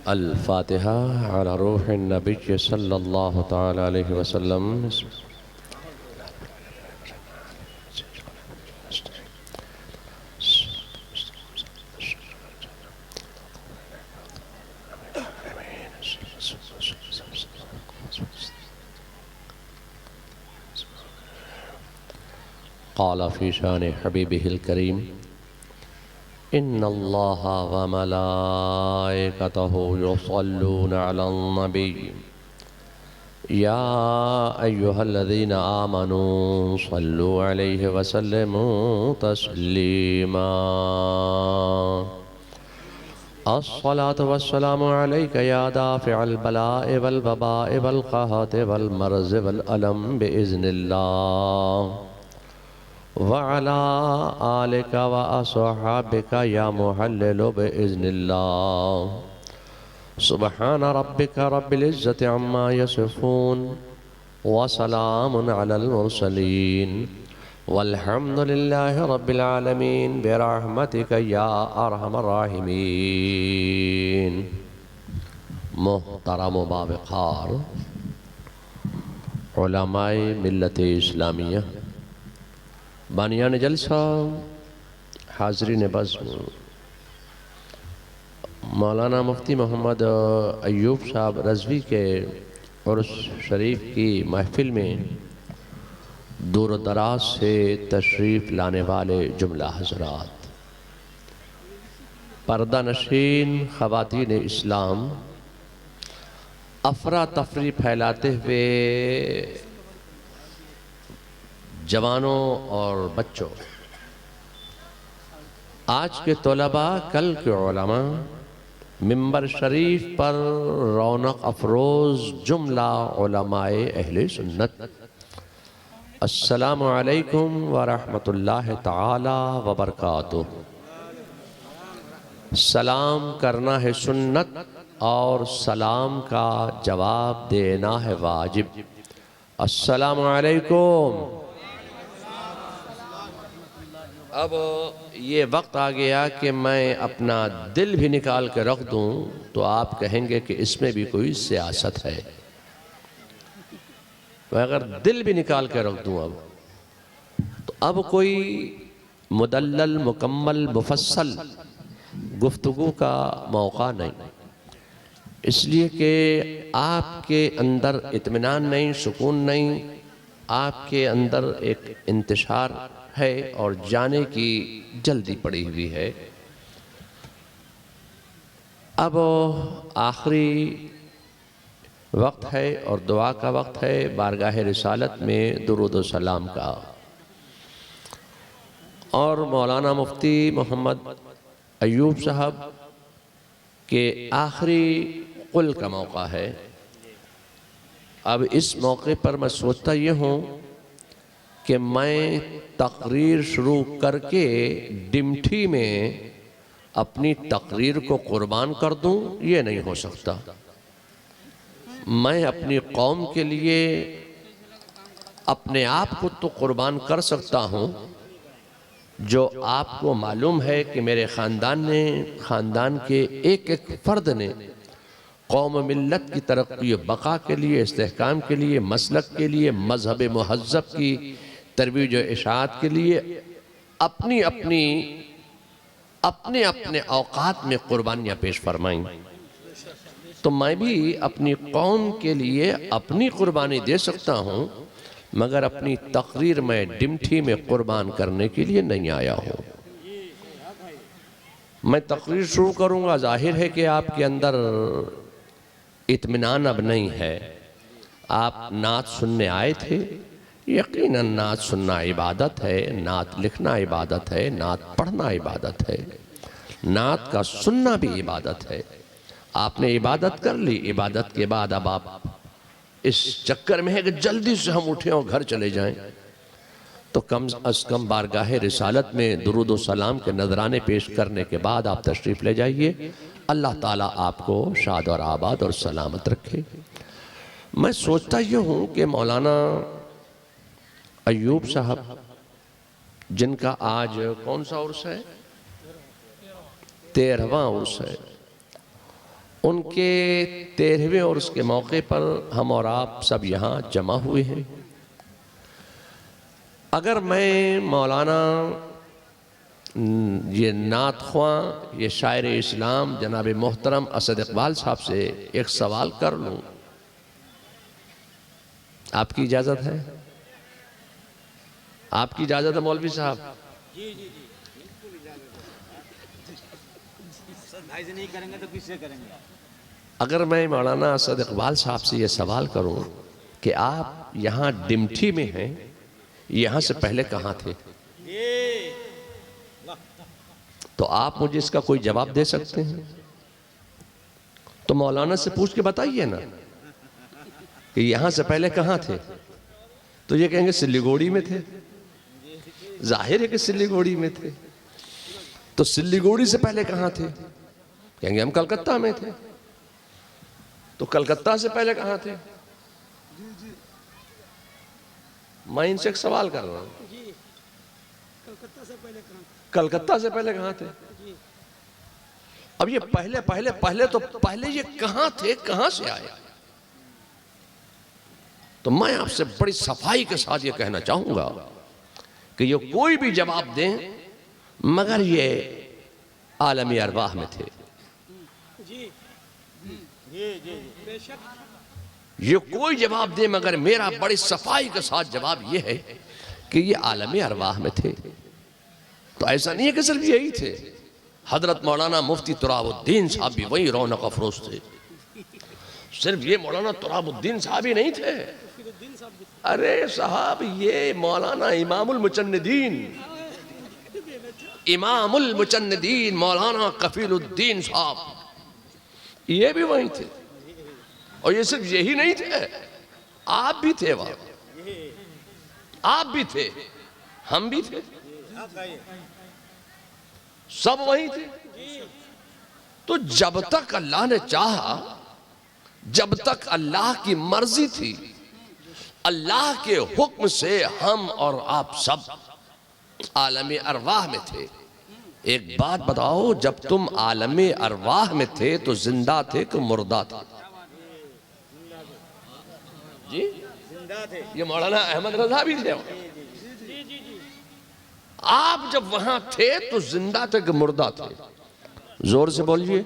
अल-फ़ातिहा अला रूह नबी सल्लल्लाहु तआला अलैहि वसल्लम। क़ाल फ़ी शान हबीबिहिल करीम इन्नल्लाह व मलाइकतहु युसल्लूना अलन नबी या अय्युहल्लज़ीना आमनू सल्लु अलैहि वसल्लिमू तस्लीमा। अस्सलातु वस्सलामु अलैका या दाफ़िअल बलाइ वल वबाइ वल क़हति वल मर्ज़ि वल अलम बिइज़्निल्लाह व अला आलिका व अस्हाबिका या मुहल्लिलु बिइज़्निल्लाह। सुब्हान रब्बिका रब्बिल इज़्ज़ति अम्मा यसिफ़ून व सलामुन अलल मुरसलीन वल्हम्दुलिल्लाहि रब्बिल आलमीन बिरहमतिका या अरहमर राहिमीन। मोहतरम बावक़ार उलमाए मिल्लत इस्लामिया, बानियान जलसा, हाज़रीन बज़्म, मौलाना मुफ्ती मोहम्मद अय्यूब साहब रज़वी के उर्स शरीफ की महफ़िल में दूर दराज से तशरीफ़ लाने वाले जुमला हज़रात, पर्दा नशीन ख़वातीन इस्लाम, अफरा तफरी फैलाते हुए जवानों और बच्चों, आज के तलबा कल के उलमा, मिंबर शरीफ पर रौनक अफरोज़ जुमला उलमाए अहले सुन्नत, अस्सलामु अलैकुम व रहमतुल्लाहि तआला व बरकातुहू। सलाम करना है सुन्नत और सलाम का जवाब देना है वाजिब। अस्सलामु अलैकुम। अब ये वक्त आ गया कि मैं अपना दिल भी निकाल के रख दूं तो आप कहेंगे कि इसमें भी कोई सियासत है। मैं अगर दिल भी निकाल के रख दूं तो अब कोई मुदल्लल मुकम्मल मुफस्सल गुफ्तगू का मौका नहीं, इसलिए कि आपके अंदर इत्मीनान नहीं, सुकून नहीं, आपके अंदर एक इंतशार है और जाने की जल्दी पड़ी हुई है। अब आखिरी वक्त है और दुआ का वक्त है, बारगाह रिसालत में दुरूद व सलाम का, और मौलाना मुफ्ती मोहम्मद अय्यूब साहब के आखिरी कुल का मौका है। अब इस मौके पर मैं सोचता ये हूँ कि मैं तकरीर शुरू करके डिमठी में अपनी तकरीर को कुर्बान कर दूं, ये नहीं हो सकता। मैं अपनी कौम के लिए अपने आप को तो कुर्बान कर सकता हूं, जो आपको मालूम है कि मेरे ख़ानदान के एक एक फ़र्द ने कौम मिल्लत की तरक्की बका के लिए, इस्तेहकाम के लिए, मसलक के लिए, मज़हब मुहज़्ज़ब की तरवीज व इशाअत के लिए अपने अपने औकात में कुर्बानियाँ पेश फरमाई। तो मैं भी अपनी कौम के लिए अपनी कुर्बानी दे सकता हूँ, मगर अपनी तकरीर में डिमठी में कुर्बान करने के लिए नहीं आया हूँ। मैं तकरीर शुरू करूँगा, जाहिर है कि आपके अंदर इत्मीनान अब नहीं है। आप नात सुनने आए थे, यकीनन नात सुनना इबादत है, नात लिखना इबादत है, नात पढ़ना इबादत है, नात का सुनना भी इबादत है। आपने इबादत कर ली, इबादत के बाद अब आप इस चक्कर में है कि जल्दी से हम उठें और घर चले जाएं, तो कम अज़ कम बारगाह रिसालत में दुरूद व सलाम के नजराने पेश करने के बाद आप तशरीफ़ ले जाइए। अल्लाह ताला आपको शाद और आबाद और सलामत रखे। मैं सोचता ये हूँ कि मौलाना अय्यूब साहब, जिनका आज कौन सा उर्स है, 13वां उर्स है, उनके 13वें उर्स के मौके पर हम और आप सब यहाँ जमा हुए हैं। अगर मैं मौलाना ये नात ख्वां, ये शायर इस्लाम जनाब मोहतरम असद इकबाल साहब से एक सवाल कर लूँ, आपकी इजाज़त है? आपकी इजाज़त है मौलवी साहब? भाई से नहीं करेंगे तो किससे करेंगे? अगर मैं मौलाना असद इकबाल साहब से ये सवाल करूं कि आप यहाँ डिमठी में हैं, यहाँ से पहले कहाँ थे, तो आप मुझे इसका कोई जवाब दे सकते हैं? तो मौलाना से पूछ के बताइए ना कि यहाँ से पहले कहाँ थे। तो ये कहेंगे सिल्लीगुड़ी में थे। जाहिर है कि सिल्लीगुड़ी में थे। तो सिल्लीगुड़ी से पहले कहाँ थे? कहेंगे हम कलकत्ता में थे। तो कलकत्ता से पहले कहाँ थे? मैं इनसे एक सवाल कर रहा हूँ, कलकत्ता से पहले कहाँ थे? अब ये पहले पहले पहले तो पहले ये कहाँ थे, कहाँ से आए? तो मैं आपसे बड़ी सफाई के साथ ये कहना चाहूंगा कि ये कोई भी जवाब दें मगर ये आलमी अरवाह में थे। ये कोई जवाब दे मगर मेरा बड़ी सफाई के साथ जवाब ये है कि ये आलमी अरवाह में थे। तो ऐसा नहीं है कि सिर्फ यही थे। हजरत मौलाना मुफ्ती तुराबुद्दीन साहब भी वही रौनक अफरोज थे। सिर्फ ये मौलाना तुराबुद्दीन साहब ही नहीं थे। अरे साहब, ये मौलाना इमामुल मुचन्निदीन मौलाना कफीलुद्दीन साहब, ये भी वही थे। और ये सिर्फ यही नहीं थे, आप भी थे वहां, आप भी थे, हम भी थे, सब वही थे। तो जब तक अल्लाह ने चाहा, जब तक अल्लाह की मर्जी थी, अल्लाह के हुक्म से हम और आप सब आलमी अरवाह में थे। एक बात बताओ, जब तुम आलमी अरवाह में थे तो जिंदा थे कि मुर्दा थे? जी जिंदा थे। ये मौलाना अहमद रजा भी थे। आप जब वहां थे तो जिंदा थे कि मुर्दा थे? जोर से बोलिए।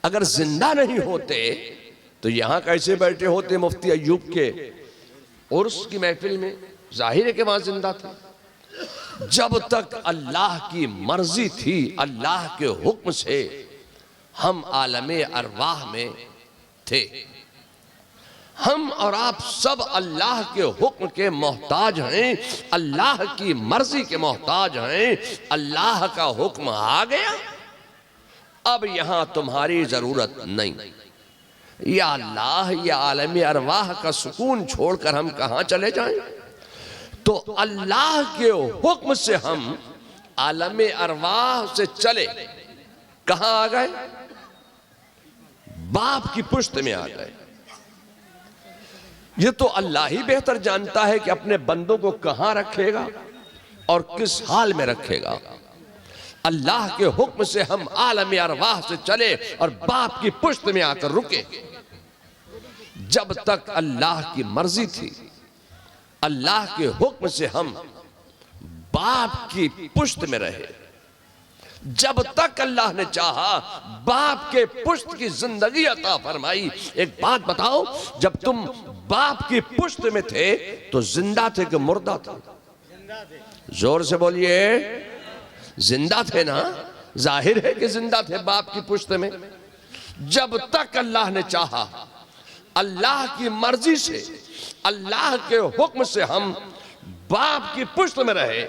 अगर जिंदा नहीं होते तो यहां कैसे बैठे होते मुफ्ती अय्यूब के उर्स की महफिल में? जाहिर है कि वहां जिंदा थे। जब तक अल्लाह की मर्जी थी, अल्लाह के हुक्म से हम आलमे अरवाह में थे। हम और आप सब अल्लाह के हुक्म के मोहताज हैं, अल्लाह की मर्जी के मोहताज हैं। अल्लाह का हुक्म आ गया, अब यहां तुम्हारी जरूरत नहीं। या अल्लाह, या आलमी अरवाह का सुकून छोड़कर हम कहां चले जाएं? तो अल्लाह के हुक्म से हम आलमे अरवाह से चले कहां आ गए? बाप की पुश्त में आ गए। ये तो अल्लाह ही बेहतर जानता है कि अपने बंदों को कहां रखेगा और किस हाल में रखेगा। अल्लाह के हुक्म से हम आलम अरवाह से चले और बाप की पुश्त में आकर रुके। जब तक अल्लाह की मर्जी थी, अल्लाह के हुक्म से हम बाप की पुश्त में रहे। जब तक अल्लाह ने चाहा बाप के पुश्त की जिंदगी अता फरमाई। एक बात बताओ, जब तुम बाप की पुश्त में थे तो जिंदा थे कि मुर्दा थे? जोर से बोलिए। जिंदा थे ना? जाहिर है कि जिंदा थे बाप की पुश्त में। जब तक अल्लाह ने चाहा, अल्लाह की मर्जी से, अल्लाह के हुक्म से हम बाप की पुश्त में रहे।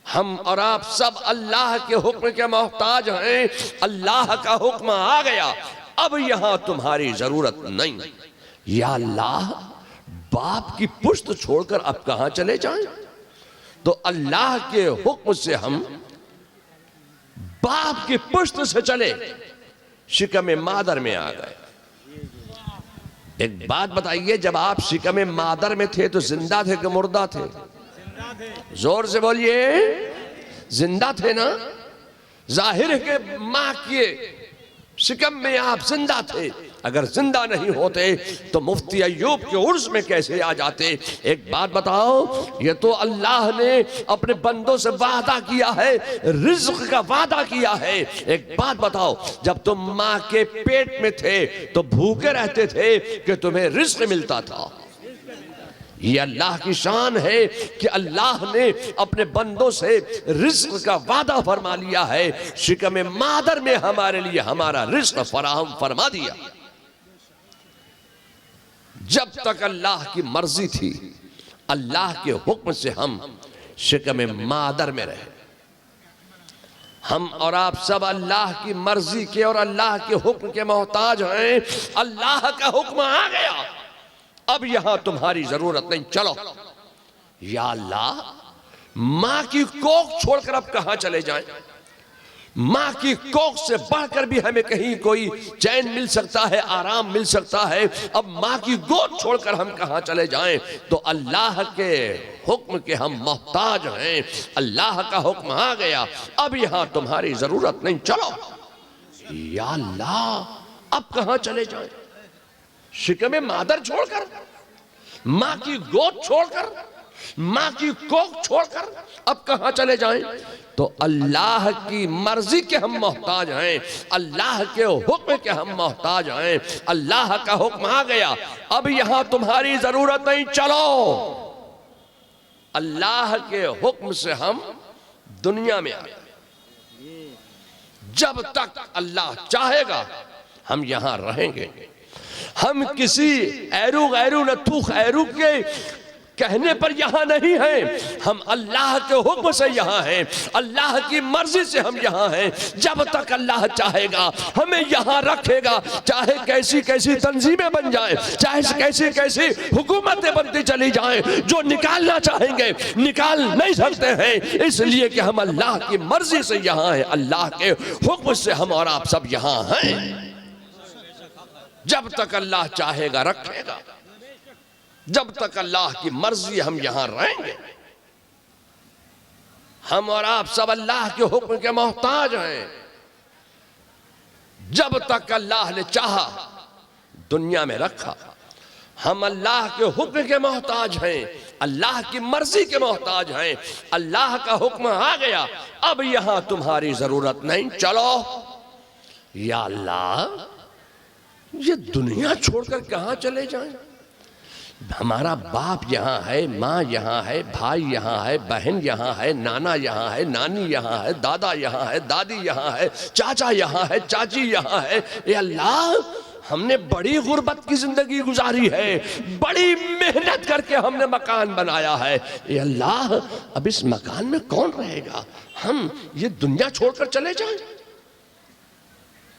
हम और आप सब अल्लाह के हुक्म के मोहताज हैं। अल्लाह का हुक्म आ गया, अब यहां तुम्हारी जरूरत नहीं। या अल्लाह, बाप की पुश्त छोड़कर अब कहां चले जाएं? तो अल्लाह के हुक्म से हम बाप की पुश्त से चले, शिकम मादर में आ गए। एक बात बताइए, जब आप शिकम मादर में थे तो जिंदा थे कि मुर्दा थे? जोर से बोलिए। जिंदा थे ना? जाहिर है कि मां के शिकम में आप जिंदा थे, अगर जिंदा नहीं होते तो मुफ्ती अय्यूब के उर्स में कैसे आ जाते। एक बात बताओ, ये तो अल्लाह ने अपने बंदों से वादा किया है, रिज्क का वादा किया है। एक बात बताओ, जब तुम माँ के पेट में थे तो भूखे रहते थे कि तुम्हें रिज्क मिलता था। ये अल्लाह की शान है कि अल्लाह ने अपने बंदों से रिज्क का वादा फरमा लिया है। शिकम मादर में हमारे लिए हमारा रिज्क फराहम फरमा दिया। जब तक अल्लाह की मर्जी थी, अल्लाह के हुक्म से हम शिकम मादर में रहे। हम और आप सब अल्लाह की मर्जी के और अल्लाह के हुक्म के मोहताज हैं। अल्लाह का हुक्म आ गया, अब यहां तुम्हारी जरूरत नहीं, चलो। या अल्लाह, मां की कोख छोड़कर अब कहां चले जाएं? मां की कोख से बढ़कर भी हमें कहीं कोई चैन मिल सकता है, आराम मिल सकता है। अब मां की गोद छोड़कर हम कहां चले जाएं? तो अल्लाह के हुक्म के हम मोहताज हैं। अल्लाह का हुक्म आ गया, अब यहां तुम्हारी जरूरत नहीं, चलो। या अल्लाह, अब कहां चले जाएं? शिकम मादर छोड़कर, मां की गोद छोड़कर, मां की कोख छोड़कर अब कहां चले जाएं? तो अल्लाह की मर्जी के हम मोहताज हैं, अल्लाह के हुक्म के हम मोहताज हैं। अल्लाह का हुक्म आ गया, अब यहां तुम्हारी जरूरत नहीं, चलो। अल्लाह के हुक्म से हम दुनिया में आए। जब तक अल्लाह चाहेगा हम यहां रहेंगे। हम किसी ऐरू गैरू नथू खैरू के कहने पर यहां नहीं हैं, हम अल्लाह के हुक्म से यहां हैं, अल्लाह की मर्जी से हम यहां हैं। जब तक अल्लाह चाहेगा हमें यहां रखेगा, चाहे कैसी कैसी तंजीमें बन जाए, चाहे कैसी कैसी हुकूमतें बनती चली जाएं, जो निकालना चाहेंगे निकाल नहीं सकते हैं, इसलिए कि हम अल्लाह की मर्जी से यहां हैं, अल्लाह के हुक्म से हम और आप सब यहां हैं। जब तक अल्लाह चाहेगा रखेगा, जब तक अल्लाह की मर्जी हम यहां रहेंगे। हम और आप सब अल्लाह के हुक्म के मोहताज हैं। जब तक अल्लाह ने चाहा दुनिया में रखा, हम अल्लाह के हुक्म के मोहताज हैं, अल्लाह की मर्जी के मोहताज हैं। अल्लाह का हुक्म आ गया, अब यहां तुम्हारी जरूरत नहीं, चलो। या अल्लाह, ये दुनिया छोड़कर कहां चले जाएं? हमारा बाप यहाँ है, माँ यहाँ है, भाई यहाँ है, बहन यहाँ है, नाना यहाँ है, नानी यहाँ है, दादा यहाँ है, दादी यहाँ है, चाचा यहाँ है, चाची यहाँ है। ये अल्लाह, हमने बड़ी गुर्बत की जिंदगी गुजारी है, बड़ी मेहनत करके हमने मकान बनाया है। ये अल्लाह, अब इस मकान में कौन रहेगा? हम ये दुनिया छोड़कर चले जाएं?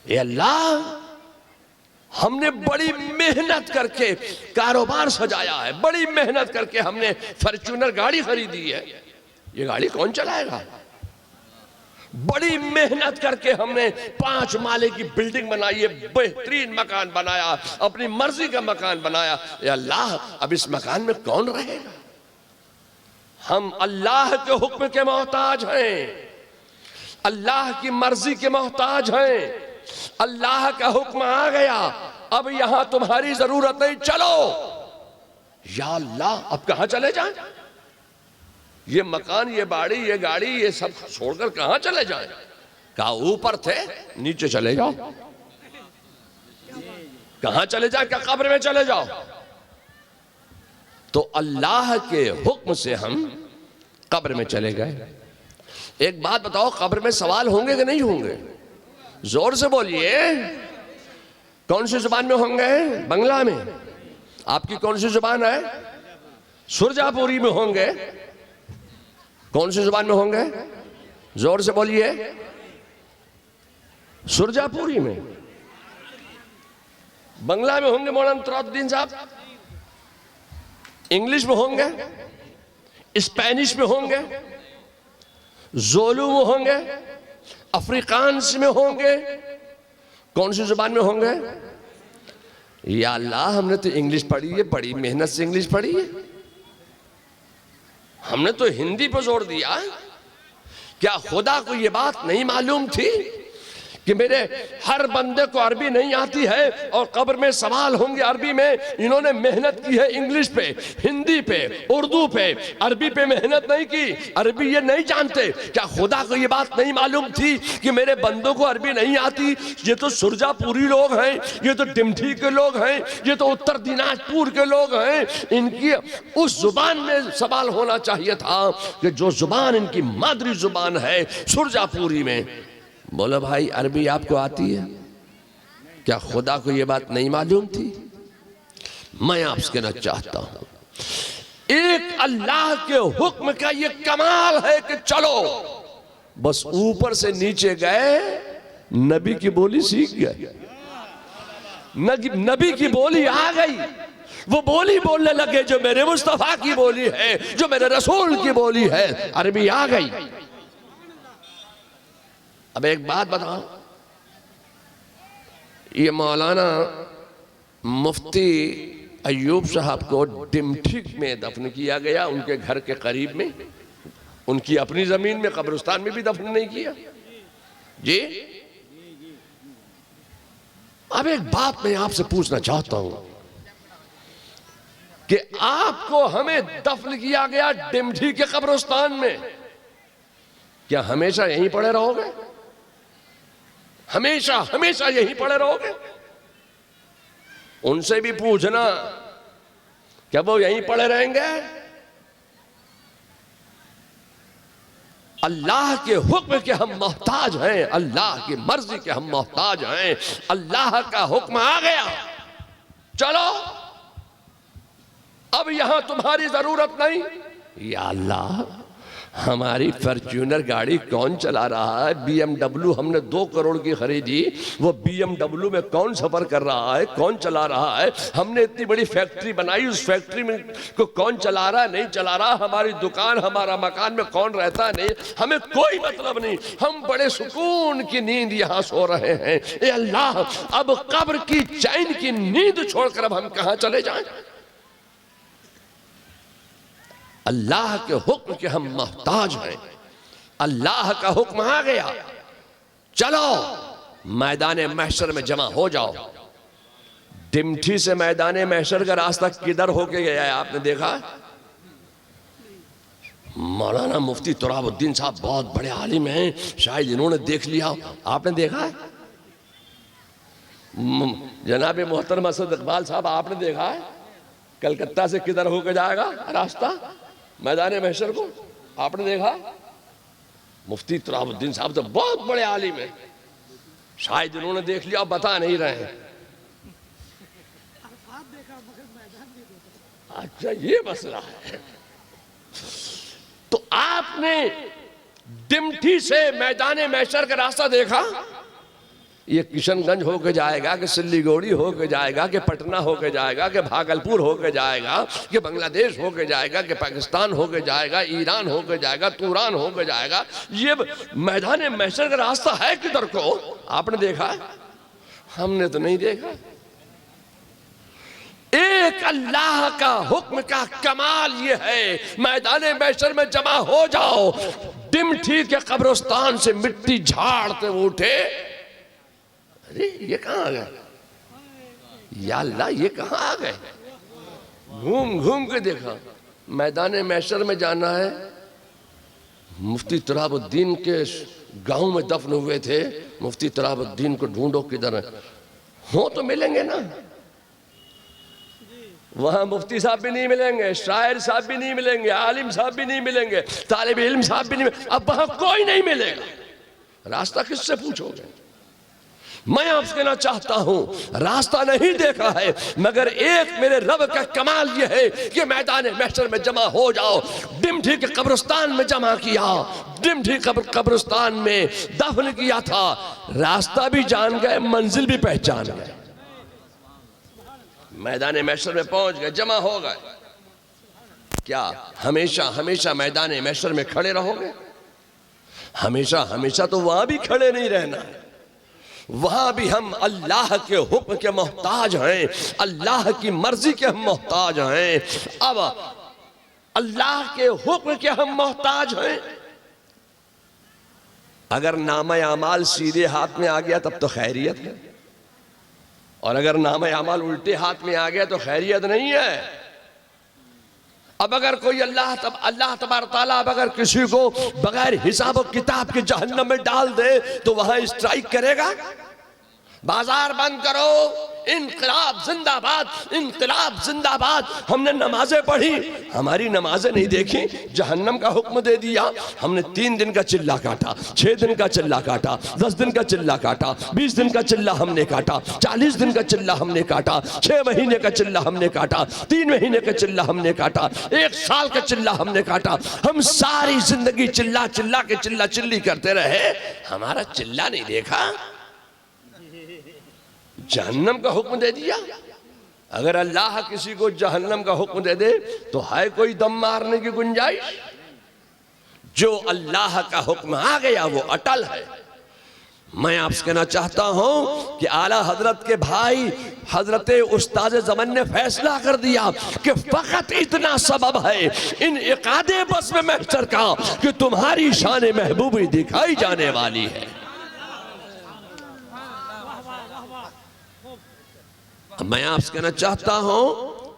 ये अल्लाह, हमने बड़ी मेहनत करके कारोबार सजाया है, बड़ी मेहनत करके हमने फॉर्च्यूनर गाड़ी खरीदी है, ये गाड़ी कौन चलाएगा? बड़ी मेहनत करके हमने 5 माले की बिल्डिंग बनाई है, बेहतरीन मकान बनाया, अपनी मर्जी का मकान बनाया। या अल्लाह, अब इस मकान में कौन रहेगा? हम अल्लाह के हुक्म के मोहताज हैं, अल्लाह की मर्जी के मोहताज हैं। अल्लाह का हुक्म आ गया, अब यहां तुम्हारी जरूरत नहीं, चलो। या अल्लाह, अब कहां चले जाएं? ये मकान, ये बाड़ी, ये गाड़ी, ये सब छोड़कर कहां चले जाएं? कहा ऊपर थे, नीचे चले जाओ। कहां चले जाए? क्या कब्र में चले जाओ? तो अल्लाह के हुक्म से हम कब्र में चले गए। एक बात बताओ, कब्र में सवाल होंगे कि नहीं होंगे? जोर से बोलिए। कौन सी जुबान में होंगे? बंगला में। आपकी कौन सी जुबान है? सुरजापुरी में होंगे। कौन सी जुबान में होंगे? जोर से बोलिए। सुरजापुरी में। बंगला में होंगे मौलाना तुराउद्दीन साहब, इंग्लिश में होंगे, स्पेनिश में होंगे, जोलू में होंगे, अफ्रीकांस में होंगे। कौन सी जुबान में होंगे? या अल्लाह, हमने तो इंग्लिश पढ़ी है, बड़ी मेहनत से इंग्लिश पढ़ी है, हमने तो हिंदी पर जोर दिया। क्या खुदा को यह बात नहीं मालूम थी कि मेरे हर बंदे को अरबी नहीं आती है और कब्र में सवाल होंगे अरबी में। इन्होंने मेहनत की है इंग्लिश पे, हिंदी पे, उर्दू पे, अरबी पे मेहनत नहीं की। अरबी ये नहीं जानते। क्या खुदा को ये बात नहीं मालूम थी कि मेरे बंदों को अरबी नहीं आती? ये तो सुरजापुरी लोग हैं, ये तो डिमठी के लोग हैं, ये तो उत्तर दिनाजपुर के लोग हैं। इनकी उस जुबान में सवाल होना चाहिए था कि जो जुबान इनकी मादरी जुबान है सुरजापुरी में। बोलो भाई अरबी आपको आती है? क्या खुदा को यह बात नहीं मालूम थी? मैं आपसे कहना चाहता हूं, एक अल्लाह के हुक्म का यह कमाल है कि चलो बस ऊपर से नीचे गए, नबी की बोली सीख गए, नबी की बोली आ गई। वो बोली बोलने लगे जो मेरे मुस्तफा की बोली है, जो मेरे रसूल की बोली है, अरबी आ गई। अब एक बात बताओ, ये मौलाना मुफ्ती अयूब साहब को डिमठी में दफन किया गया, उनके घर के करीब में, उनकी अपनी जमीन में कब्रिस्तान में भी दफन नहीं किया जी। अब एक बात मैं आपसे पूछना चाहता हूं कि आपको हमें दफन किया गया डिमठी के कब्रिस्तान में, क्या हमेशा यहीं पड़े रहोगे? हमेशा हमेशा यहीं पड़े रहोगे? उनसे भी पूछना, क्या वो यहीं पड़े रहेंगे? अल्लाह के हुक्म के हम मोहताज हैं, अल्लाह की मर्जी के हम मोहताज हैं। अल्लाह का हुक्म आ गया, चलो अब यहां तुम्हारी जरूरत नहीं। या अल्लाह, हमारी फॉर्च्यूनर गाड़ी कौन चला रहा है? BMW हमने 2 करोड़ की खरीदी, वो BMW में कौन सफर कर रहा है, कौन चला रहा है? हमने इतनी बड़ी फैक्ट्री बनाई, उस फैक्ट्री में को कौन चला रहा है, नहीं चला रहा? हमारी दुकान, हमारा मकान में कौन रहता है, नहीं, हमें कोई मतलब नहीं। हम बड़े सुकून की नींद यहां सो रहे हैं। ए अल्लाह, अब कब्र की चैन की नींद छोड़कर अब हम कहां चले जाएं? अल्लाह के हुक्म के हम मोहताज हैं। अल्लाह का हुक्म आ गया, चलो मैदान महशर में जमा हो जाओ। डिमठी से मैदान महशर का रास्ता किधर होके गया है आपने देखा? मौलाना मुफ्ती तुराबुद्दीन साहब बहुत बड़े आलिम हैं, शायद इन्होंने देख लिया, आपने देखा है? जनाब मोहतरम असद इकबाल साहब, आपने देखा है कलकत्ता से किधर होकर जाएगा रास्ता मैदान महशर को? आपने देखा? मुफ्ती तुराबुद्दीन साहब तो बहुत बड़े आलिम हैं, शायद इन्होंने देख लिया, बता नहीं रहे हैं। अच्छा, ये मसला है। तो आपने डिमठी से मैदान महशर का रास्ता देखा? ये किशनगंज होके जाएगा कि सिल्लीगुड़ी होके जाएगा कि पटना होके जाएगा कि भागलपुर होके जाएगा कि बांग्लादेश होके जाएगा कि पाकिस्तान होके जाएगा, ईरान होके जाएगा, तुरान होके जाएगा? ये मैदान महशर का रास्ता है किधर को? आपने देखा? हमने तो नहीं देखा। एक अल्लाह का हुक्म का कमाल ये है, मैदान महशर में जमा हो जाओ। डिमठी के कब्रिस्तान से मिट्टी झाड़ते उठे, अरे ये कहां आ गए? या अल्लाह, ये कहां आ गए? घूम घूम के देखा, मैदान महशर में जाना है। मुफ्ती तुराबुद्दीन के गांव में दफन हुए थे, मुफ्ती तुराबुद्दीन को ढूंढो किधर है? हो तो मिलेंगे ना? वहां मुफ्ती साहब भी नहीं मिलेंगे, शायर साहब भी नहीं मिलेंगे, आलिम साहब भी नहीं मिलेंगे, तालिब इल्म साहब भी नहीं मिलेंगे। अब वहां कोई नहीं मिलेगा, रास्ता किससे पूछोगे? मैं आपसे कहना चाहता हूं, रास्ता नहीं देखा है, मगर एक मेरे रब का कमाल यह है कि मैदान महशर में जमा हो जाओ। डिमठी के कब्रिस्तान में जमा किया, डिमठी कब्रिस्तान में दफन किया था, रास्ता भी जान गए, मंजिल भी पहचान गए, मैदान महशर में पहुंच गए, जमा हो गए। क्या हमेशा हमेशा मैदान महशर में खड़े रहोगे? हमेशा हमेशा तो वहां भी खड़े नहीं रहना है, वहां भी हम अल्लाह के हुक्म के मोहताज हैं, अल्लाह की मर्जी के हम मोहताज हैं। अब अल्लाह के हुक्म के हम मोहताज हैं, अगर नामा अमाल सीधे हाथ में आ गया तब तो खैरियत है, और अगर नामा अमाल उल्टे हाथ में आ गया तो खैरियत नहीं है। अब अगर कोई अल्लाह तबारक ताला अब अगर किसी को बगैर हिसाब और किताब के जहन्नम में डाल दे तो वहां स्ट्राइक करेगा, बाजार बंद करो, इनकलाब जिंदाबाद, इनकलाब जिंदाबाद। हमने नमाजें पढ़ी, हमारी नमाजें नहीं देखी, जहन्नम का हुक्म दे दिया। हमने 3 दिन का चिल्ला काटा, 6 दिन का चिल्ला काटा, 10 दिन का चिल्ला काटा, 20 दिन का चिल्ला हमने काटा, 40 दिन का चिल्ला हमने काटा, 6 महीने का चिल्ला हमने काटा, 3 महीने का चिल्ला हमने काटा, 1 साल का चिल्ला हमने काटा। हम सारी जिंदगी चिल्ला चिल्ला के चिल्ला चिल्ली करते रहे, हमारा चिल्ला नहीं देखा, जहन्नम का हुक्म दे दिया। अगर अल्लाह किसी को जहन्नम का हुक्म दे दे तो है कोई दम मारने की गुंजाइश? जो अल्लाह का हुक्म आ गया वो अटल है। मैं आपसे कहना चाहता हूं कि आला हजरत के भाई हजरत उस्ताद ज़मान ने फैसला कर दिया कि फकत इतना सबब है इन इकादे बस में महशर का कि तुम्हारी शान महबूबी दिखाई जाने वाली है। मैं आपसे कहना चाहता हूं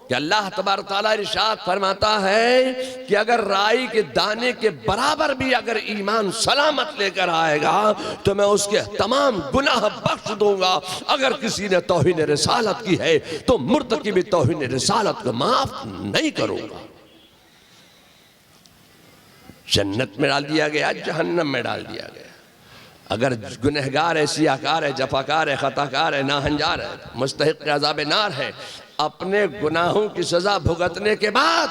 कि अल्लाह तबारक तआला इरशाद फरमाता है कि अगर राई के दाने के बराबर भी अगर ईमान सलामत लेकर आएगा तो मैं उसके तमाम गुनाह बख्श दूंगा। अगर किसी ने तौहीन रिसालत की है तो मुर्तकिब तौहीन रिसालत को माफ नहीं करूंगा। जन्नत में डाल दिया गया, जहन्नम में डाल दिया गया। अगर गुनहगार है, सियाकार है, जफाकार है, खताकार है, नाहंजार है, मुस्तहिक अज़ाब नार है, अपने गुनाहों की सजा भुगतने के बाद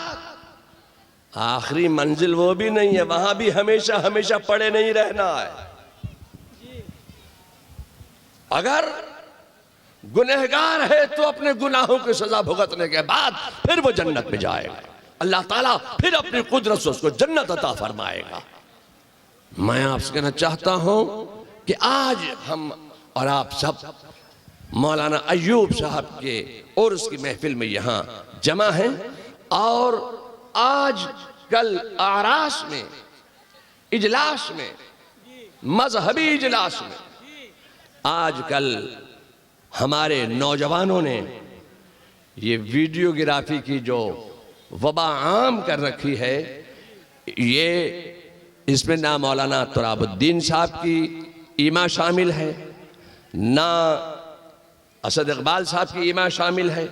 आखिरी मंजिल वो भी नहीं है, वहां भी हमेशा हमेशा पड़े नहीं रहना है। अगर गुनहगार है तो अपने गुनाहों की सजा भुगतने के बाद फिर वो जन्नत में जाएगा, अल्लाह ताला फिर अपनी कुदरत से उसको जन्नत अता फरमाएगा। मैं आपसे कहना चाहता हूं कि आज हम और आप सब मौलाना अय्यूब साहब के और उसकी महफिल में यहाँ जमा हैं, और आज कल आरास में इजलास में, मजहबी इजलास में, आज कल हमारे नौजवानों ने ये वीडियोग्राफी की जो वबा आम कर रखी है, ये इसमें ना मौलाना तुराबुद्दीन साहब की ईमा शामिल है, ना असद इकबाल साहब की ईमा शामिल है,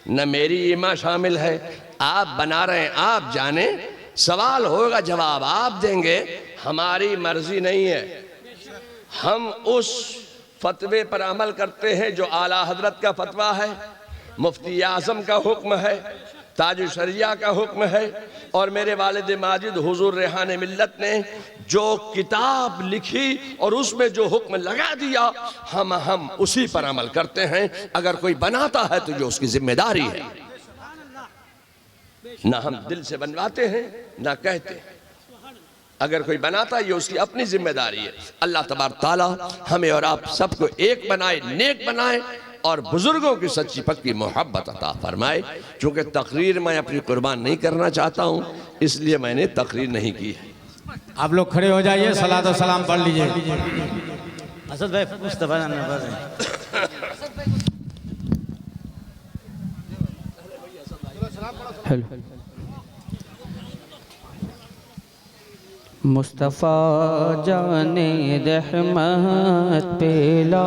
न मेरी ईमा शामिल है। आप बना रहे हैं, आप जाने, सवाल होगा जवाब आप देंगे, हमारी मर्जी नहीं है। हम उस फतवे पर अमल करते हैं जो आला हजरत का फतवा है, मुफ्ती आज़म का हुक्म है, ताज शरिया का हुक्म है, और मेरे वालिद माजिद हुजूर रेहान मिल्लत ने जो किताब लिखी और उसमें जो हुक्म लगा दिया, हम उसी पर अमल करते हैं। अगर कोई बनाता है तो जो उसकी जिम्मेदारी है, ना हम दिल से बनवाते हैं ना कहते हैं। अगर कोई बनाता है ये उसकी अपनी जिम्मेदारी है। अल्लाह तबारक ताला हमें और आप सबको एक बनाए, नेक बनाए, और बुजुर्गों की सच्ची पक्की मोहब्बत अता फरमाए। चूँकि तकरीर मैं अपनी कुर्बान नहीं करना चाहता हूँ, इसलिए मैंने तकरीर नहीं की है। आप लोग खड़े हो जाइए, सलात और सलाम पढ़ लीजिए। असद भाई मुस्तफा मुस्तफ़ा जाने रहमत पेला।